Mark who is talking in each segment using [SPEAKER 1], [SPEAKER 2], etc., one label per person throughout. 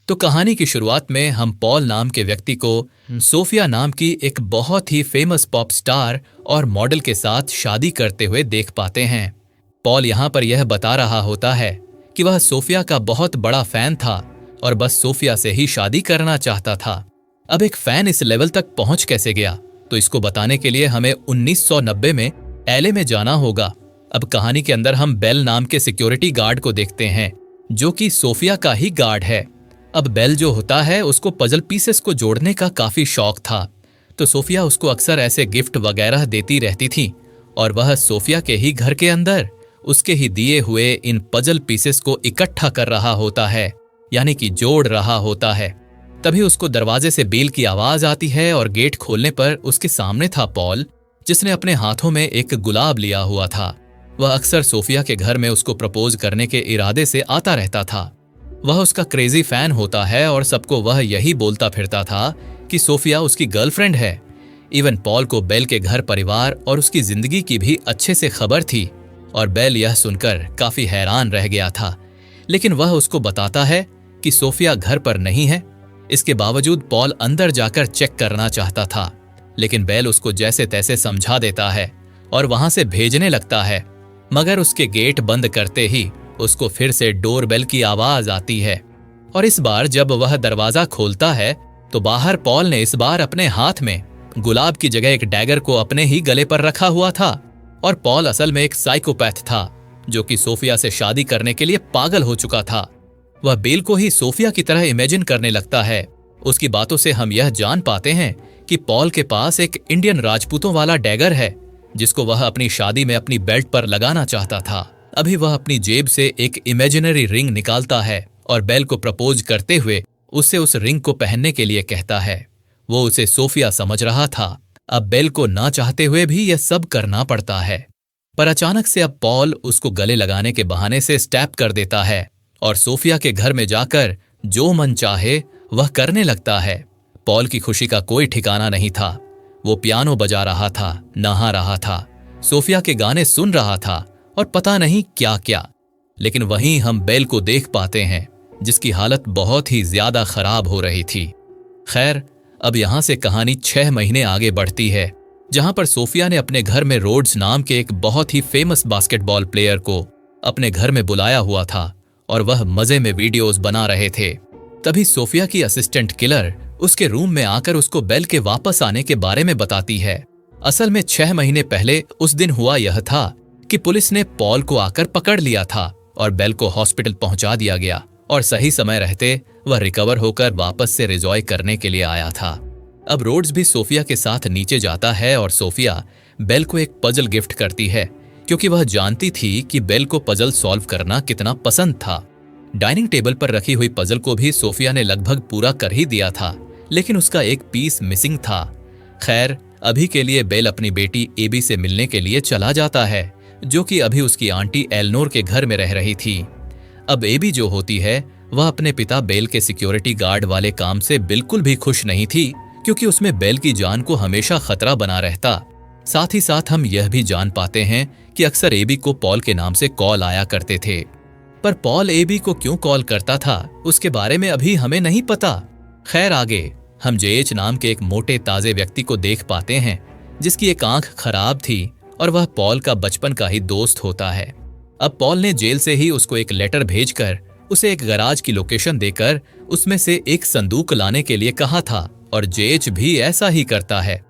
[SPEAKER 1] तो कहानी की शुरुआत में हम पॉल नाम के व्यक्ति को सोफिया नाम की एक बहुत ही फेमस पॉप स्टार और मॉडल के साथ शादी करते हुए देख पाते हैं। पॉल यहाँ पर यह बता रहा होता है कि वह सोफिया का बहुत बड़ा फैन था और बस सोफिया से ही शादी करना चाहता था। अब एक फैन इस लेवल तक पहुंच कैसे गया, तो इसको बताने के लिए हमें 1990 में एलए में जाना होगा। अब कहानी के अंदर हम बेल नाम के सिक्योरिटी गार्ड को देखते हैं, जो कि सोफिया का ही गार्ड है। अब बेल जो होता है उसको पजल पीसेस को जोड़ने का काफी शौक था, तो सोफिया उसको अक्सर ऐसे गिफ्ट वगैरह देती रहती थी और वह सोफिया के ही घर के अंदर उसके ही दिए हुए इन पजल पीसेस को इकट्ठा कर रहा होता है, यानी कि जोड़ रहा होता है। तभी उसको दरवाजे से बेल की आवाज आती है और गेट खोलने पर उसके सामने था पॉल, जिसने अपने हाथों में एक गुलाब लिया हुआ था। वह अक्सर सोफिया के घर में उसको प्रपोज करने के इरादे से आता रहता था। वह उसका क्रेजी फैन होता है और सबको वह यही बोलता फिरता था कि सोफिया उसकी गर्लफ्रेंड है। इवन पॉल को बेल के घर परिवार और उसकी जिंदगी की भी अच्छे से खबर थी और बेल यह सुनकर काफी हैरान रह गया था। लेकिन वह उसको बताता है कि सोफिया घर पर नहीं है। इसके बावजूद पॉल अंदर जाकर चेक करना चाहता था, लेकिन बेल उसको जैसे तैसे समझा देता है और वहां से भेजने लगता है। मगर उसके गेट बंद करते ही उसको फिर से डोरबेल की आवाज आती है और इस बार जब वह दरवाजा खोलता है तो बाहर पॉल ने इस बार अपने हाथ में गुलाब की जगह एक डैगर को अपने ही गले पर रखा हुआ था। और पॉल असल में एक साइकोपैथ था, जो कि सोफिया से शादी करने के लिए पागल हो चुका था। वह बेल को ही सोफिया की तरह इमेजिन करने लगता है। उसकी बातों से हम यह जान पाते हैं कि पॉल के पास एक इंडियन राजपूतों वाला डैगर है, जिसको वह अपनी शादी में अपनी बेल्ट पर लगाना चाहता था। अभी वह अपनी जेब से एक इमेजिनरी रिंग निकालता है और बेल को प्रपोज करते हुए उससे उस रिंग को पहनने के लिए कहता है। वो उसे सोफिया समझ रहा था। अब बेल को ना चाहते हुए भी यह सब करना पड़ता है। पर अचानक से अब पॉल उसको गले लगाने के बहाने से स्टैप कर देता है और सोफिया के घर में जाकर जो मन चाहे वह करने लगता है। पॉल की खुशी का कोई ठिकाना नहीं था। वो पियानो बजा रहा था, नहा रहा था, सोफिया के गाने सुन रहा था और पता नहीं क्या क्या। लेकिन वहीं हम बेल को देख पाते हैं, जिसकी हालत बहुत ही ज्यादा खराब हो रही थी। खैर, अब यहां से कहानी 6 महीने आगे बढ़ती है, जहां पर सोफिया ने अपने घर में रोड्स नाम के एक बहुत ही फेमस बास्केटबॉल प्लेयर को अपने घर में बुलाया हुआ था और वह मजे में वीडियोस बना रहे थे। तभी सोफिया की असिस्टेंट किलर उसके रूम में आकर उसको बेल के वापस आने के बारे में बताती है। असल में 6 महीने पहले उस दिन हुआ यह था कि पुलिस ने पॉल को आकर पकड़ लिया था और बेल को हॉस्पिटल पहुंचा दिया गया और सही समय रहते वह रिकवर होकर वापस से रिजॉय करने के लिए आया था। अब रोड्स भी सोफिया के साथ नीचे जाता है और सोफिया बेल को एक पजल गिफ्ट करती है, क्योंकि वह जानती थी कि बेल को पजल सॉल्व करना कितना पसंद था। डाइनिंग टेबल पर रखी हुई पजल को भी सोफिया ने लगभग पूरा कर ही दिया था, लेकिन उसका एक पीस मिसिंग था। खैर, अभी के लिए बेल अपनी बेटी एबी से मिलने के लिए चला जाता है, जो कि अभी उसकी आंटी एलनोर के घर में रह रही थी। अब एबी जो होती है वह अपने पिता बेल के सिक्योरिटी गार्ड वाले काम से बिल्कुल भी खुश नहीं थी, क्योंकि उसमें बेल की जान को हमेशा खतरा बना रहता। साथ ही साथ हम यह भी जान पाते हैं कि अक्सर एबी को पॉल के नाम से कॉल आया करते थे। पर पॉल एबी को क्यों कॉल करता था उसके बारे में अभी हमें नहीं पता। खैर, आगे हम जेएच नाम के एक मोटे ताजे व्यक्ति को देख पाते हैं, जिसकी एक आंख खराब थी और वह पॉल का बचपन का ही दोस्त होता है। अब पॉल ने जेल से ही उसको एक लेटर भेजकर उसे एक गैराज की लोकेशन देकर उसमें से एक संदूक लाने के लिए कहा था और जेएच भी ऐसा ही करता है।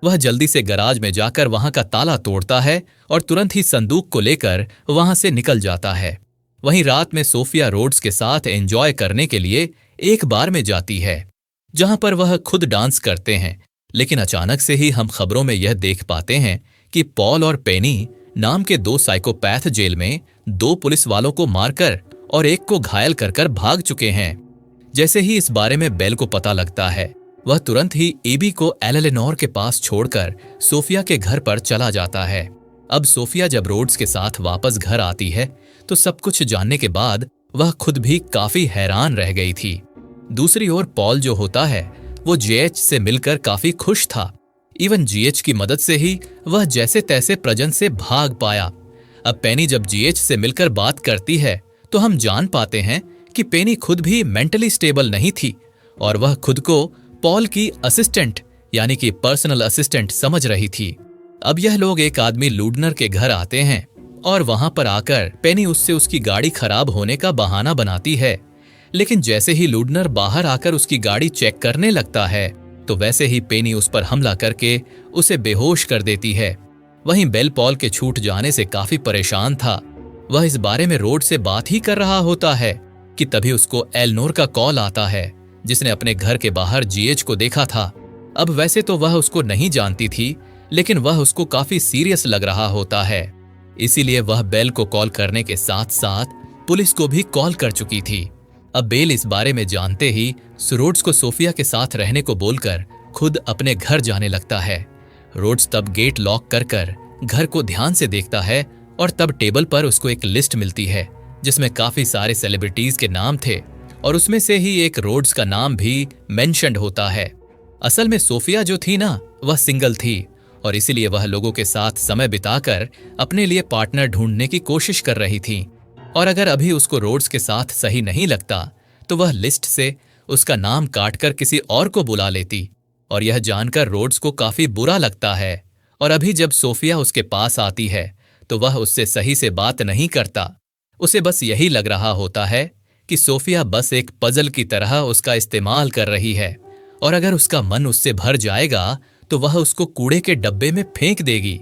[SPEAKER 1] वह जल्दी से गैराज में जाकर वहां का ताला तोड़ता है और तुरंत ही संदूक को लेकर वहां से निकल जाता है। वहीं रात में सोफिया रोड्स के साथ एंजॉय करने के लिए एक बार में जाती है, जहां पर वह खुद डांस करते हैं। लेकिन अचानक से ही हम खबरों में यह देख पाते हैं कि पॉल और पेनी नाम के 2 साइकोपैथ जेल में 2 पुलिस वालों को मारकर और एक को घायल कर कर भाग चुके हैं। जैसे ही इस बारे में बेल को पता लगता है, वह तुरंत ही एबी को एलेनोर के पास छोड़कर सोफिया के घर पर चला जाता है। अब सोफिया जब रोड्स के साथ वापस घर आती है तो सब कुछ जानने के बाद वह खुद भी काफी हैरान रह गई थी। दूसरी ओर पॉल जो होता है वो जेएच से मिलकर काफी खुश था। इवन जीएच की मदद से ही वह जैसे तैसे प्रजन से भाग पाया। अब पेनी जब जीएच से मिलकर बात करती है तो हम जान पाते हैं कि पेनी खुद भी मेंटली स्टेबल नहीं थी और वह खुद को पॉल की असिस्टेंट यानी कि पर्सनल असिस्टेंट समझ रही थी। अब यह लोग एक आदमी लूडनर के घर आते हैं और वहां पर आकर पेनी उससे उसकी गाड़ी खराब होने का बहाना बनाती है। लेकिन जैसे ही लूडनर बाहर आकर उसकी गाड़ी चेक करने लगता है तो वैसे ही पेनी उस पर हमला करके उसे बेहोश कर देती है। वहीं बेल पॉल के छूट जाने से काफी परेशान था। वह इस बारे में रोड से बात ही कर रहा होता है कि तभी उसको एलनोर का कॉल आता है, जिसने अपने घर के बाहर जीएच को देखा था। अब वैसे तो वह उसको नहीं जानती थी, लेकिन वह उसको काफी सीरियस लग रहा होता है, इसीलिए वह बेल को कॉल करने के साथ साथ पुलिस को भी कॉल कर चुकी थी। अब बेल इस बारे में जानते ही रोड्स को सोफिया के साथ रहने को बोलकर खुद अपने घर जाने लगता है। रोड्स तब गेट लॉक कर घर को ध्यान से देखता है और तब टेबल पर उसको एक लिस्ट मिलती है जिसमें काफी सारे सेलिब्रिटीज के नाम थे और उसमें से ही एक रोड्स का नाम भी मेंशन्ड होता है। असल में सोफिया जो थी ना, वह सिंगल थी और इसीलिए वह लोगों के साथ समय बिताकर अपने लिए पार्टनर ढूंढने की कोशिश कर रही थी। और अगर अभी उसको रोड्स के साथ सही नहीं लगता तो वह लिस्ट से उसका नाम काटकर किसी और को बुला लेती। और यह जानकर रोड्स को काफी बुरा लगता है और अभी जब सोफिया उसके पास आती है तो वह उससे सही से बात नहीं करता। उसे बस यही लग रहा होता है कि सोफिया बस एक पजल की तरह उसका इस्तेमाल कर रही है और अगर उसका मन उससे भर जाएगा तो वह उसको कूड़े के डब्बे में फेंक देगी।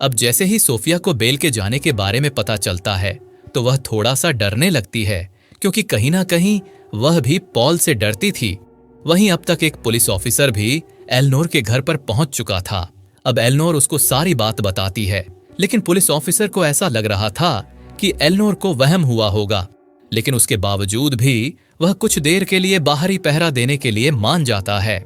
[SPEAKER 1] अब जैसे ही सोफिया को बेल के जाने के बारे में पता चलता है तो वह थोड़ा सा डरने लगती है, क्योंकि कहीं ना कहीं वह भी पॉल से डरती थी। वहीं अब तक एक पुलिस ऑफिसर भी एलनोर के घर पर पहुंच चुका था। अब एलनोर उसको सारी बात बताती है, लेकिन पुलिस ऑफिसर को ऐसा लग रहा था कि एलनोर को वहम हुआ होगा, लेकिन उसके बावजूद भी वह कुछ देर के लिए बाहरी पहरा देने के लिए मान जाता है।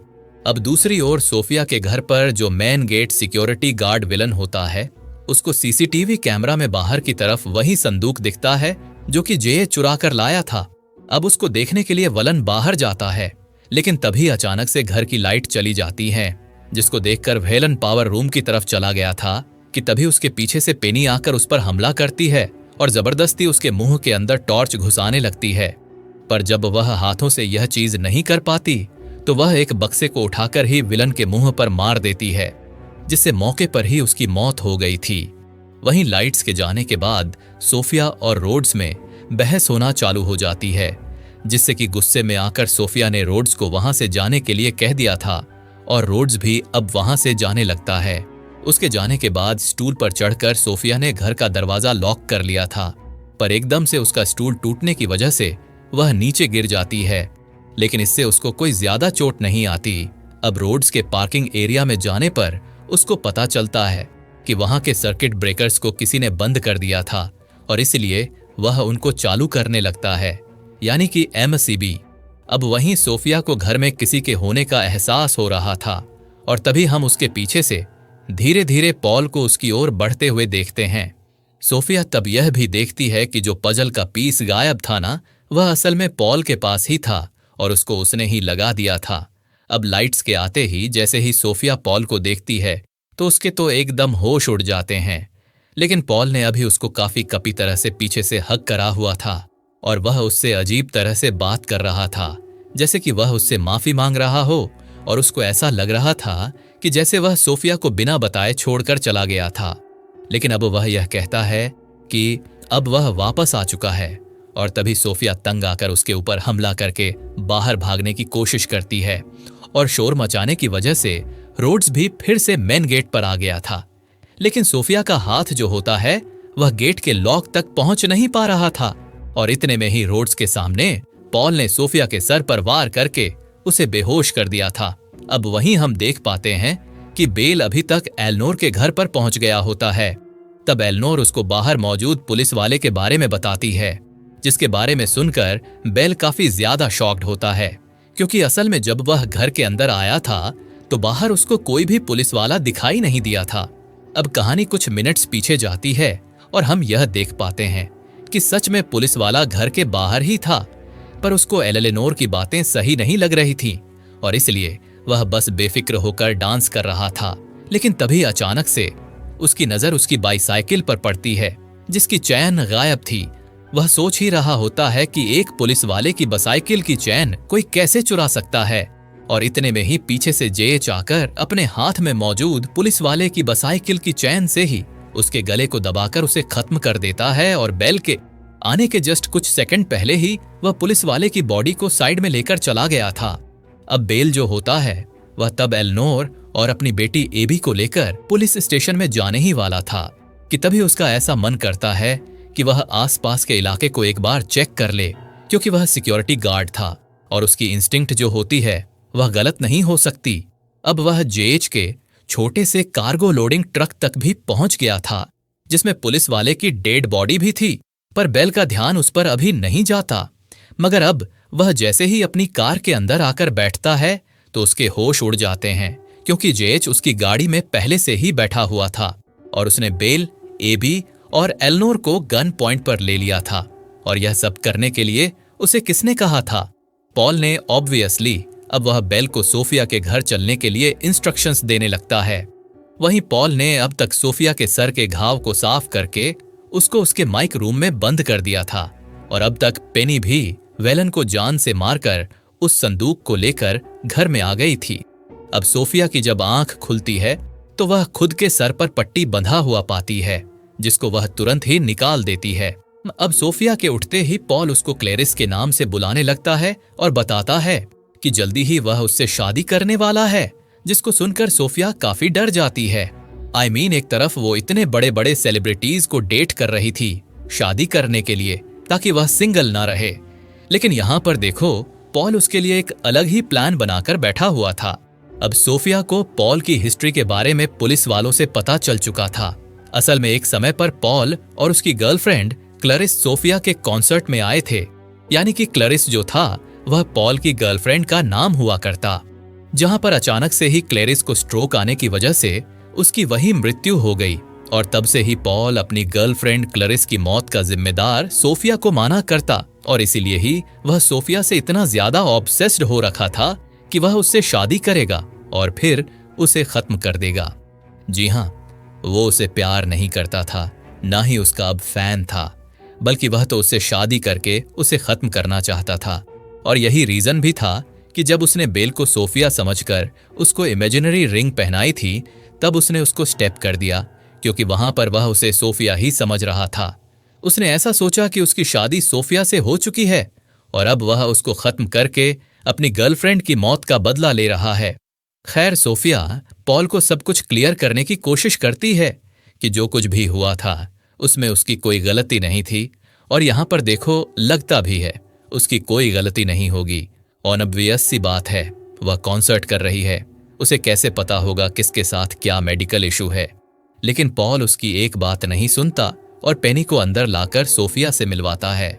[SPEAKER 1] अब दूसरी ओर सोफिया के घर पर जो main gate security guard villain होता है, उसको सीसीटीवी कैमरा में बाहर की तरफ वही संदूक दिखता है जो कि जे चुरा कर लाया था। अब उसको देखने के लिए वलन बाहर जाता है, लेकिन तभी अचानक से घर की लाइट चली जाती है, जिसको देखकर वेलन पावर रूम की तरफ चला गया था कि तभी उसके पीछे से पेनी आकर उस पर हमला करती है और जबरदस्ती उसके मुंह के अंदर टॉर्च घुसाने लगती है। पर जब वह हाथों से यह चीज नहीं कर पाती तो वह एक बक्से को उठाकर ही विलन के मुंह पर मार देती है, जिससे मौके पर ही उसकी मौत हो गई थी। वहीं लाइट्स के जाने के बाद सोफिया और रोड्स में बहस होना चालू हो जाती है, जिससे कि गुस्से में आकर सोफिया ने रोड्स को वहां से जाने के लिए कह दिया था और रोड्स भी अब वहां से जाने लगता है। उसके जाने के बाद स्टूल पर चढ़कर सोफिया ने घर का दरवाजा लॉक कर लिया था, पर एकदम से उसका स्टूल टूटने की वजह से वह नीचे गिर जाती है, लेकिन इससे उसको कोई ज्यादा चोट नहीं आती। अब रोड्स के पार्किंग एरिया में जाने पर उसको पता चलता है कि वहां के सर्किट ब्रेकर्स को किसी ने बंद कर दिया था और इसलिए वह उनको चालू करने लगता है, यानी कि एमसीबी। अब वहीं सोफिया को घर में किसी के होने का एहसास हो रहा था और तभी हम उसके पीछे से धीरे धीरे पॉल को उसकी ओर बढ़ते हुए देखते हैं। सोफिया तब यह भी देखती है कि जो पजल का पीस गायब था ना, वह असल में पॉल के पास ही था और उसको उसने ही लगा दिया था। अब लाइट्स के आते ही जैसे ही सोफिया पॉल को देखती है तो उसके तो एकदम होश उड़ जाते हैं, लेकिन पॉल ने अभी उसको काफी कपी तरह से पीछे से हक करा हुआ था और वह उससे अजीब तरह से बात कर रहा था, जैसे कि वह उससे माफी मांग रहा हो और उसको ऐसा लग रहा था कि जैसे वह सोफिया को बिना बताए छोड़कर चला गया था। लेकिन अब वह यह कहता है कि अब वह वापस आ चुका है और तभी सोफिया तंग आकर उसके ऊपर हमला करके बाहर भागने की कोशिश करती है और शोर मचाने की वजह से रोड्स भी फिर से मेन गेट पर आ गया था। लेकिन सोफिया का हाथ जो होता है वह गेट के लॉक तक पहुंच नहीं पा रहा था और इतने में ही रोड्स के सामने पॉल ने सोफिया के सर पर वार करके उसे बेहोश कर दिया था। अब वहीं हम देख पाते हैं कि बेल अभी तक एलनोर के घर पर पहुंच गया होता है। तब एलनोर उसको बाहर मौजूद पुलिस वाले के बारे में बताती है, जिसके बारे में सुनकर बेल काफी ज्यादा शॉक्ड होता है, क्योंकि असल में जब वह घर के अंदर आया था तो बाहर उसको कोई भी पुलिस वाला दिखाई नहीं दिया था। अब कहानी कुछ मिनट्स पीछे जाती है और हम यह देख पाते हैं कि सच में पुलिस वाला घर के बाहर ही था, पर उसको एलेनोर की बातें सही नहीं लग रही थी और इसलिए वह बस बेफिक्र होकर डांस कर रहा था। लेकिन तभी अचानक से उसकी नजर उसकी बाईसाइकिल पर पड़ती है, जिसकी चैन गायब थी। वह सोच ही रहा होता है कि एक पुलिस वाले की बाइसाइकिल की चैन कोई कैसे चुरा सकता है, और इतने में ही पीछे से जेएच आकर अपने हाथ में मौजूद पुलिस वाले की बाइसाइकिल की चैन से ही उसके गले को दबाकर उसे खत्म कर देता है। और बेल के आने के जस्ट कुछ सेकंड पहले ही वह पुलिस वाले की बॉडी को साइड में लेकर चला गया था। अब बेल जो होता है वह तब एलनोर और अपनी बेटी एबी को लेकर पुलिस स्टेशन में जाने ही वाला था कि तभी उसका ऐसा मन करता है कि वह आसपास के इलाके को एक बार चेक कर ले, क्योंकि वह सिक्योरिटी गार्ड था और उसकी इंस्टिंक्ट जो होती है वह गलत नहीं हो सकती। अब वह जेएच के छोटे से कार्गो लोडिंग ट्रक तक भी पहुंच गया था, जिसमें पुलिस वाले की डेड बॉडी भी थी, पर बेल का ध्यान उस पर अभी नहीं जाता। मगर अब वह जैसे ही अपनी कार के अंदर आकर बैठता है तो उसके होश उड़ जाते हैं, क्योंकि जेएच उसकी गाड़ी में पहले से ही बैठा हुआ था और उसने बेल, एबी और एलनोर को गन पॉइंट पर ले लिया था। और यह सब करने के लिए उसे किसने कहा था? पॉल ने ऑब्वियसली। अब वह बेल को सोफिया के घर चलने के लिए इंस्ट्रक्शंस देने लगता है। वहीं पॉल ने अब तक सोफिया के सर के घाव को साफ करके उसको उसके माइक रूम में बंद कर दिया था, और अब तक पेनी भी वेलन को जान से मारकर उस संदूक को लेकर घर में आ गई थी। अब सोफिया की जब आंख खुलती है तो वह खुद के सर पर पट्टी बंधा हुआ पाती है, जिसको वह तुरंत ही निकाल देती है। अब सोफिया के उठते ही पॉल उसको क्लेरिस के नाम से बुलाने लगता है और बताता है कि जल्दी ही वह उससे शादी करने वाला है, जिसको सुनकर सोफिया काफी डर जाती है। एक तरफ वो इतने बड़े बड़े सेलिब्रिटीज को डेट कर रही थी शादी करने के लिए, ताकि वह सिंगल ना रहे, लेकिन यहाँ पर देखो पॉल उसके लिए एक अलग ही प्लान बनाकर बैठा हुआ था। अब सोफिया को पॉल की हिस्ट्री के बारे में पुलिस वालों से पता चल चुका था। असल में एक समय पर पॉल और उसकी गर्लफ्रेंड क्लरिस सोफिया के कॉन्सर्ट में आए थे, यानी कि क्लरिस जो था वह पॉल की गर्लफ्रेंड का नाम हुआ करता। जहां पर अचानक से ही क्लरिस को स्ट्रोक आने की वजह से उसकी वही मृत्यु हो गई, और तब से ही पॉल अपनी गर्लफ्रेंड क्लरिस की मौत का जिम्मेदार सोफिया को माना करता, और इसीलिए ही वह सोफिया से इतना ज्यादा ऑब्सेस्ड हो रखा था कि वह उससे शादी करेगा और फिर उसे खत्म कर देगा। जी हाँ, वो उसे प्यार नहीं करता था, ना ही उसका अब फैन था, बल्कि वह तो उससे शादी करके उसे खत्म करना चाहता था। और यही रीजन भी था कि जब उसने बेल को सोफिया समझकर उसको इमेजिनरी रिंग पहनाई थी, तब उसने उसको स्टेप कर दिया, क्योंकि वहां पर वह उसे सोफिया ही समझ रहा था। उसने ऐसा सोचा कि उसकी शादी सोफिया से हो चुकी है और अब वह उसको खत्म करके अपनी गर्लफ्रेंड की मौत का बदला ले रहा है। खैर, सोफिया पॉल को सब कुछ क्लियर करने की कोशिश करती है कि जो कुछ भी हुआ था उसमें उसकी कोई गलती नहीं थी, और यहां पर देखो लगता भी है उसकी कोई गलती नहीं होगी। ऑब्वियस सी बात है, वह कॉन्सर्ट कर रही है, उसे कैसे पता होगा किसके साथ क्या मेडिकल इशू है। लेकिन पॉल उसकी एक बात नहीं सुनता और पेनी को अंदर लाकर सोफिया से मिलवाता है।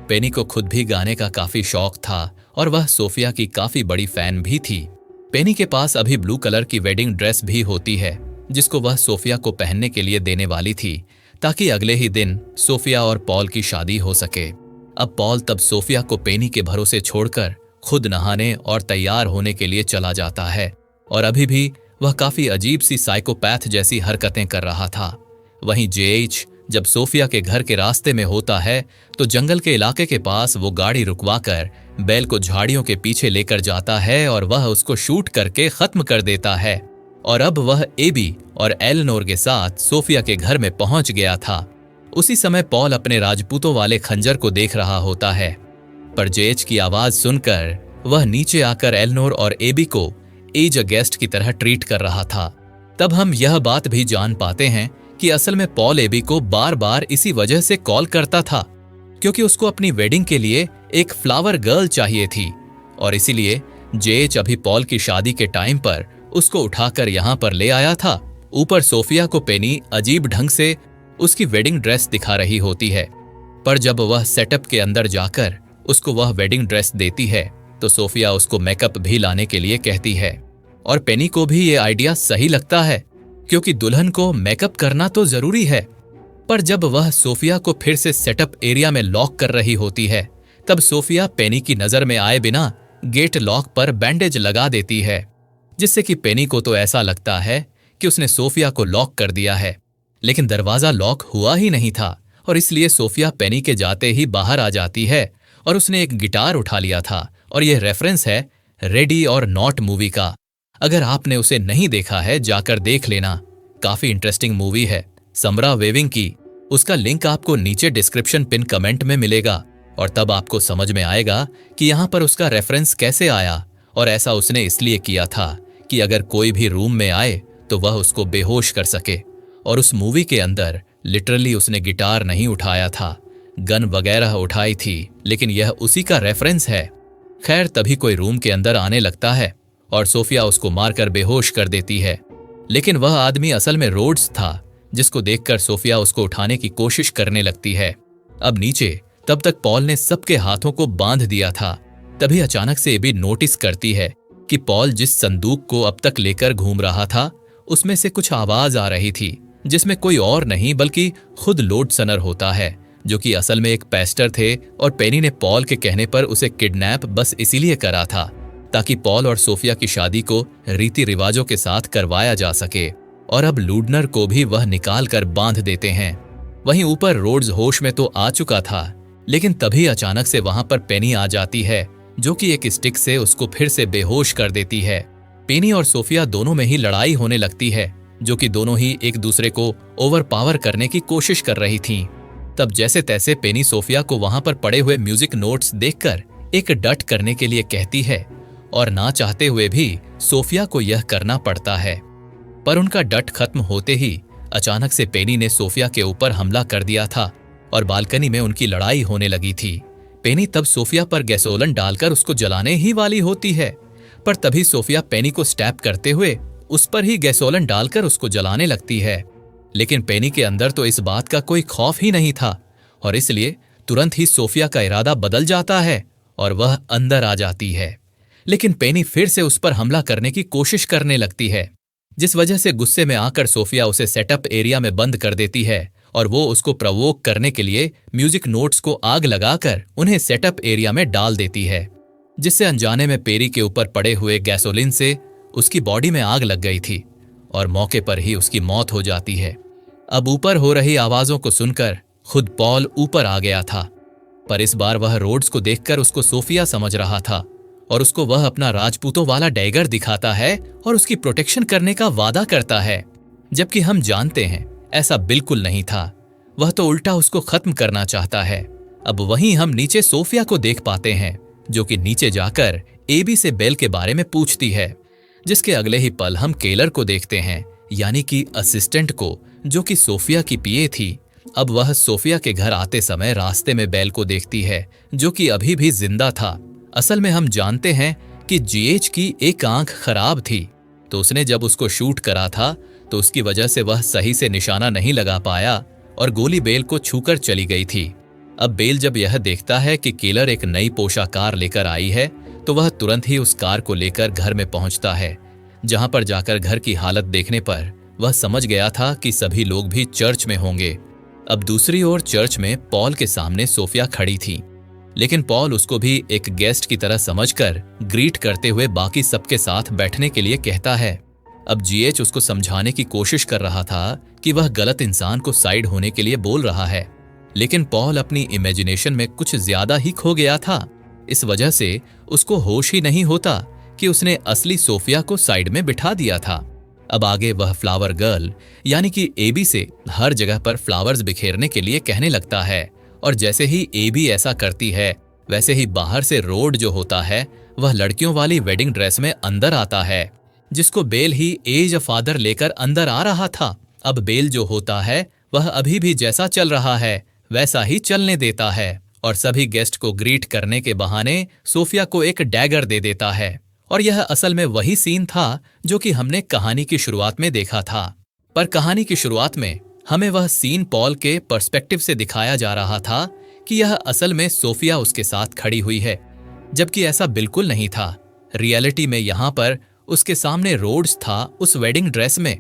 [SPEAKER 1] पेनी को खुद भी गाने का काफी शौक था और वह सोफिया की काफी बड़ी फैन भी थी। पेनी के पास अभी ब्लू कलर की वेडिंग ड्रेस भी होती है, जिसको वह सोफिया को पहनने के लिए देने वाली थी, ताकि अगले ही दिन सोफिया और पॉल की शादी हो सके। अब पॉल तब सोफिया को पेनी के भरोसे छोड़कर खुद नहाने और तैयार होने के लिए चला जाता है, और अभी भी वह काफी अजीब सी साइकोपैथ जैसी हरकतें कर रहा था। वहीं जेएच जब सोफिया के घर के रास्ते में होता है तो जंगल के इलाके के पास वो गाड़ी रुकवाकर बेल को झाड़ियों के पीछे लेकर जाता है और वह उसको शूट करके खत्म कर देता है। और अब वह एबी और एलनोर के साथ सोफिया के घर में पहुंच गया था। उसी समय पॉल अपने राजपूतों वाले खंजर को देख रहा होता है, पर जेएच की आवाज सुनकर वह नीचे आकर एलनोर और एबी को एज अ गेस्ट की तरह ट्रीट कर रहा था। तब हम यह बात भी जान पाते हैं कि असल में पॉल एबी को बार बार इसी वजह से कॉल करता था, क्योंकि उसको अपनी वेडिंग के लिए एक फ्लावर गर्ल चाहिए थी, और इसीलिए जेएच अभी पॉल की शादी के टाइम पर उसको उठाकर यहां पर ले आया था। ऊपर सोफिया को पेनी अजीब ढंग से उसकी वेडिंग ड्रेस दिखा रही होती है, पर जब वह सेटअप के अंदर जाकर उसको वह वेडिंग ड्रेस देती है तो सोफिया उसको मेकअप भी लाने के लिए कहती है। और पेनी को भी ये आइडिया सही लगता है, क्योंकि दुल्हन को मेकअप करना तो जरूरी है। पर जब वह सोफिया को फिर से सेटअप एरिया में लॉक कर रही होती है, तब सोफिया पेनी की नजर में आए बिना गेट लॉक पर बैंडेज लगा देती है, जिससे कि पेनी को तो ऐसा लगता है कि उसने सोफिया को लॉक कर दिया है, लेकिन दरवाजा लॉक हुआ ही नहीं था और इसलिए सोफिया पेनी के जाते ही बाहर आ जाती है और उसने एक गिटार उठा लिया था और यह रेफरेंस है रेडी और नॉट मूवी का। अगर आपने उसे नहीं देखा है जाकर देख लेना, काफी इंटरेस्टिंग मूवी है समरा वेविंग की। उसका लिंक आपको नीचे डिस्क्रिप्शन पिन कमेंट में मिलेगा और तब आपको समझ में आएगा कि यहां पर उसका रेफरेंस कैसे आया। और ऐसा उसने इसलिए किया था कि अगर कोई भी रूम में आए तो वह उसको बेहोश कर सके। और उस मूवी के अंदर लिटरली उसने गिटार नहीं उठाया था, गन वगैरह उठाई थी, लेकिन यह उसी का रेफरेंस है। खैर तभी कोई रूम के अंदर आने लगता है और सोफिया उसको मारकर बेहोश कर देती है। लेकिन वह आदमी असल में रोड्स था, जिसको देखकर सोफिया उसको उठाने की कोशिश करने लगती है। अब नीचे तब तक पॉल ने सबके हाथों को बांध दिया था। तभी अचानक से एबी नोटिस करती है कि पॉल जिस संदूक को अब तक लेकर घूम रहा था उसमें से कुछ आवाज आ रही थी, जिसमें कोई और नहीं बल्कि खुद लॉर्ड सनर होता है, जो कि असल में एक पेस्टर थे और पेनी ने पॉल के कहने पर उसे किडनैप बस इसीलिए करा था ताकि पॉल और सोफिया की शादी को रीति रिवाजों के साथ करवाया जा सके। और अब लूडनर को भी वह निकाल कर बांध देते हैं। वहीं ऊपर रोड्स होश में तो आ चुका था, लेकिन तभी अचानक से वहां पर पेनी आ जाती है, जो कि एक स्टिक से उसको फिर से बेहोश कर देती है। पेनी और सोफिया दोनों में ही लड़ाई होने लगती है, जो कि दोनों ही एक दूसरे को ओवरपावर करने की कोशिश कर रही थीं। तब जैसे तैसे पेनी सोफिया को वहां पर पड़े हुए म्यूजिक नोट्स देखकर एक डट करने के लिए कहती है और ना चाहते हुए भी सोफिया को यह करना पड़ता है। पर उनका डट खत्म होते ही अचानक से पेनी ने सोफिया के ऊपर हमला कर दिया था और बालकनी में उनकी लड़ाई होने लगी थी। पेनी तब सोफिया पर गैसोलन डालकर उसको जलाने ही वाली होती है, पर तभी सोफिया पेनी को स्टैप करते हुए उस पर ही गैसोलन डालकर उसको जलाने लगती है। लेकिन पेनी के अंदर तो इस बात का कोई खौफ ही नहीं था और इसलिए तुरंत ही सोफिया का इरादा बदल जाता है और वह अंदर आ जाती है। लेकिन पेनी फिर से उस पर हमला करने की कोशिश करने लगती है, जिस वजह से गुस्से में आकर सोफिया उसे सेटअप एरिया में बंद कर देती है और वो उसको प्रवोक करने के लिए म्यूजिक नोट्स को आग लगाकर उन्हें सेटअप एरिया में डाल देती है, जिससे अनजाने में पेरी के ऊपर पड़े हुए गैसोलीन से उसकी बॉडी में आग लग गई थी और मौके पर ही उसकी मौत हो जाती है। अब ऊपर हो रही आवाजों को सुनकर खुद पॉल ऊपर आ गया था, पर इस बार वह रोड्स को देखकर उसको सोफिया समझ रहा था और उसको वह अपना राजपूतों वाला डैगर दिखाता है और उसकी प्रोटेक्शन करने का वादा करता है, जबकि हम जानते हैं ऐसा बिल्कुल नहीं था। वह तो उल्टा उसको खत्म करना चाहता है। अब वहीं हम नीचे सोफिया को देख पाते हैं, जो कि नीचे जाकर एबी से बेल के बारे में पूछती है, जिसके अगले ही पल हम केलर को देखते हैं, यानी कि असिस्टेंट को, जो कि सोफिया की पीए थी। अब वह सोफिया के घर आते समय रास्ते में बेल को देखती है, जो कि अभी भी जिंदा था। असल में हम जानते हैं कि जीएच की एक आंख खराब थी, तो उसने जब उसको शूट करा था तो उसकी वजह से वह सही से निशाना नहीं लगा पाया और गोली बेल को छूकर चली गई थी। अब बेल जब यह देखता है कि केलर एक नई पोशा कार लेकर आई है, तो वह तुरंत ही उस कार को लेकर घर में पहुंचता है, जहां पर जाकर घर की हालत देखने पर वह समझ गया था कि सभी लोग भी चर्च में होंगे। अब दूसरी ओर चर्च में पॉल के सामने सोफिया खड़ी थी, लेकिन पॉल उसको भी एक गेस्ट की तरह समझकर ग्रीट करते हुए बाकी सबके साथ बैठने के लिए कहता है। अब जीएच उसको समझाने की कोशिश कर रहा था कि वह गलत इंसान को साइड होने के लिए बोल रहा है, लेकिन पॉल अपनी इमेजिनेशन में कुछ ज्यादा ही खो गया था। इस वजह से उसको होश ही नहीं होता कि उसने असली सोफिया को साइड में बिठा दिया था। अब आगे वह फ्लावर गर्ल यानी कि एबी से हर जगह पर फ्लावर्स बिखेरने के लिए कहने लगता है, और जैसे ही एबी ऐसा करती है वैसे ही बाहर से रोड जो होता है वह लड़कियों वाली वेडिंग ड्रेस में अंदर आता है, जिसको बेल ही एज अ फादर लेकर अंदर आ रहा था। अब बेल जो होता है वह अभी भी जैसा चल रहा है वैसा ही चलने देता है और सभी गेस्ट को ग्रीट करने के बहाने सोफिया को एक डैगर दे देता है। और यह असल में वही सीन था जो कि हमने कहानी की शुरुआत में देखा था, पर कहानी की शुरुआत में हमें वह सीन पॉल के पर्सपेक्टिव से दिखाया जा रहा था कि यह असल में सोफिया उसके साथ खड़ी हुई है, जबकि ऐसा बिल्कुल नहीं था। रियलिटी में यहाँ पर उसके सामने रोड्स था उस वेडिंग ड्रेस में,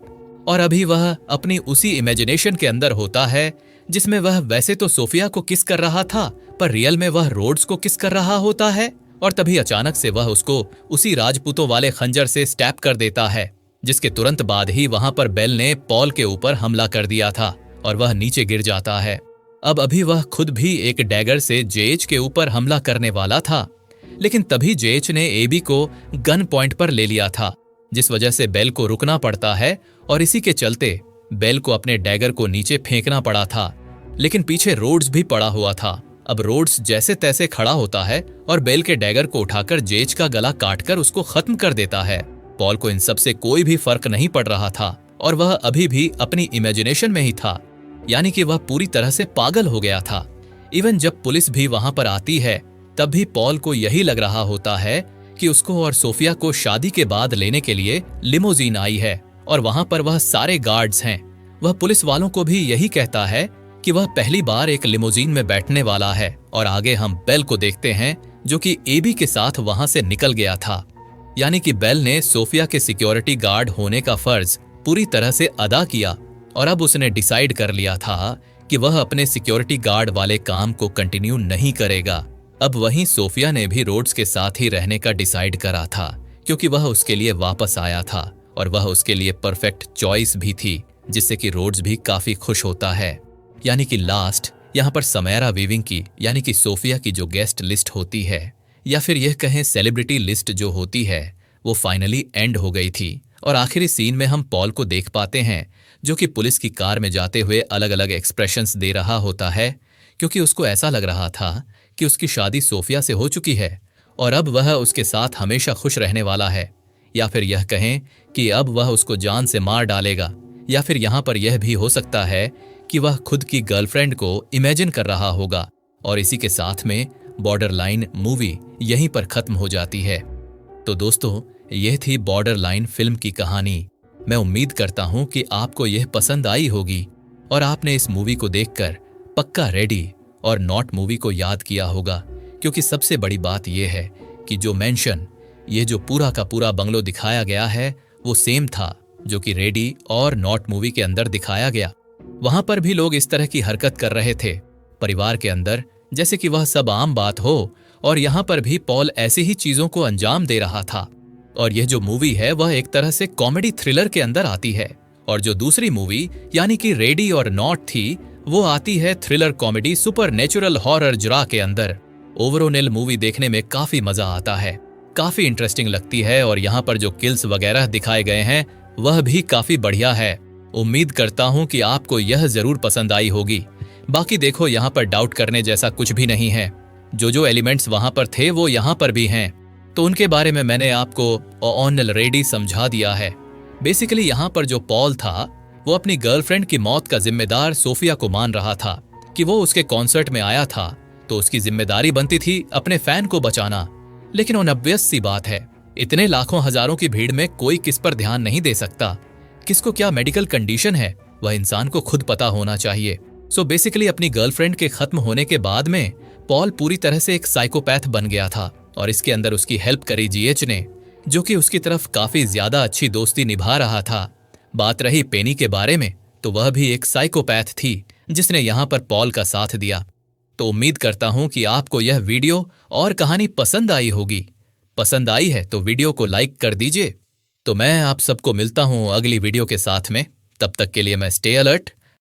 [SPEAKER 1] और अभी वह अपनी उसी इमेजिनेशन के अंदर होता है जिसमें वह वैसे तो सोफिया को किस कर रहा था, पर रियल में वह रोड्स को किस कर रहा होता है। और तभी अचानक से वह उसको उसी राजपूतों वाले खंजर से स्टैप कर देता है, जिसके तुरंत बाद ही वहां पर बेल ने पॉल के ऊपर हमला कर दिया था और वह नीचे गिर जाता है। अब अभी वह खुद भी एक डैगर से जेएच के ऊपर हमला करने वाला था, लेकिन तभी जेएच ने एबी को गन पॉइंट पर ले लिया था, जिस वजह से बेल को रुकना पड़ता है और इसी के चलते बेल को अपने डैगर को नीचे फेंकना पड़ा था। लेकिन पीछे रोड्स भी पड़ा हुआ था। अब रोड्स जैसे तैसे खड़ा होता है और बेल के डैगर को उठाकर जेएच का गला काटकर उसको खत्म कर देता है। पॉल को इन सब से कोई भी फर्क नहीं पड़ रहा था और वह अभी भी अपनी इमेजिनेशन में ही था, यानी कि वह पूरी तरह से पागल हो गया था। इवन जब पुलिस भी वहां पर आती है तब भी पॉल को यही लग रहा होता है कि उसको और सोफिया को शादी के बाद लेने के लिए लिमोजीन आई है और वहां पर वह सारे गार्ड्स हैं। वह पुलिस वालों को भी यही कहता है कि वह पहली बार एक लिमोजीन में बैठने वाला है। और आगे हम बेल को देखते हैं जो कि एबी के साथ वहां से निकल गया था, यानी कि बेल ने सोफिया के सिक्योरिटी गार्ड होने का फर्ज पूरी तरह से अदा किया और अब उसने डिसाइड कर लिया था कि वह अपने सिक्योरिटी गार्ड वाले काम को कंटिन्यू नहीं करेगा। अब वहीं सोफिया ने भी रोड्स के साथ ही रहने का डिसाइड करा था, क्योंकि वह उसके लिए वापस आया था और वह उसके लिए परफेक्ट चॉइस भी थी, जिससे कि रोड्स भी काफी खुश होता है। यानी कि लास्ट यहाँ पर समैरा वीविंग की, यानी कि सोफिया की जो गेस्ट लिस्ट होती है या फिर यह कहें सेलिब्रिटी लिस्ट जो होती है, वो फाइनली एंड हो गई थी। और आखिरी सीन में हम पॉल को देख पाते हैं जो कि पुलिस की कार में जाते हुए अलग अलग एक्सप्रेशंस दे रहा होता है, क्योंकि उसको ऐसा लग रहा था कि उसकी शादी सोफिया से हो चुकी है और अब वह उसके साथ हमेशा खुश रहने वाला है, या फिर यह कहें कि अब वह उसको जान से मार डालेगा, या फिर यहाँ पर यह भी हो सकता है कि वह खुद की गर्लफ्रेंड को इमेजिन कर रहा होगा। और इसी के साथ में बॉर्डर लाइन मूवी यहीं पर खत्म हो जाती है। तो दोस्तों, यह थी बॉर्डर लाइन फिल्म की कहानी। मैं उम्मीद करता हूं कि आपको यह पसंद आई होगी और आपने इस मूवी को देखकर पक्का रेडी और नॉट मूवी को याद किया होगा, क्योंकि सबसे बड़ी बात यह है कि जो मेंशन, ये जो पूरा का पूरा बंगलो दिखाया गया है वो सेम था जो कि रेडी और नॉट मूवी के अंदर दिखाया गया। वहां पर भी लोग इस तरह की हरकत कर रहे थे परिवार के अंदर, जैसे कि वह सब आम बात हो, और यहां पर भी पॉल ऐसी ही चीजों को अंजाम दे रहा था। और यह जो मूवी है वह एक तरह से कॉमेडी थ्रिलर के अंदर आती है, और जो दूसरी मूवी यानी कि रेडी और नॉट थी वो आती है thriller comedy super natural horror जरा के अंदर। ओवरऑल मूवी देखने में काफी मजा आता है, काफी इंटरेस्टिंग लगती है, और यहाँ पर जो किल्स वगैरह दिखाए गए हैं वह भी काफी बढ़िया है। उम्मीद करता हूं कि आपको यह जरूर पसंद आई होगी। बाकी देखो, यहाँ पर डाउट करने जैसा कुछ भी नहीं है। जो एलिमेंट्स वहां पर थे वो यहाँ पर भी हैं, तो उनके बारे में मैंने आपको ऑलरेडी समझा दिया है। बेसिकली यहाँ पर जो पॉल था वो अपनी गर्लफ्रेंड की मौत का जिम्मेदार सोफिया को मान रहा था कि वो उसके कॉन्सर्ट में आया था, तो उसकी जिम्मेदारी बनती थी अपने फैन को बचाना। लेकिन ऑब्वियस सी बात है, इतने लाखों हजारों की भीड़ में कोई किस पर ध्यान नहीं दे सकता। किसको क्या मेडिकल कंडीशन है वह इंसान को खुद पता होना चाहिए। सो बेसिकली अपनी गर्लफ्रेंड के खत्म होने के बाद में पॉल पूरी तरह से एक साइकोपैथ बन गया था, और इसके अंदर उसकी हेल्प करी जीएच ने, जो कि उसकी तरफ काफी ज्यादा अच्छी दोस्ती निभा रहा था। बात रही पेनी के बारे में, तो वह भी एक साइकोपैथ थी जिसने यहाँ पर पॉल का साथ दिया। तो उम्मीद करता हूं कि आपको यह वीडियो और कहानी पसंद आई होगी। पसंद आई है तो वीडियो को लाइक कर दीजिए। तो मैं आप सबको मिलता हूं अगली वीडियो के साथ में। तब तक के लिए मैं स्टे अलर्ट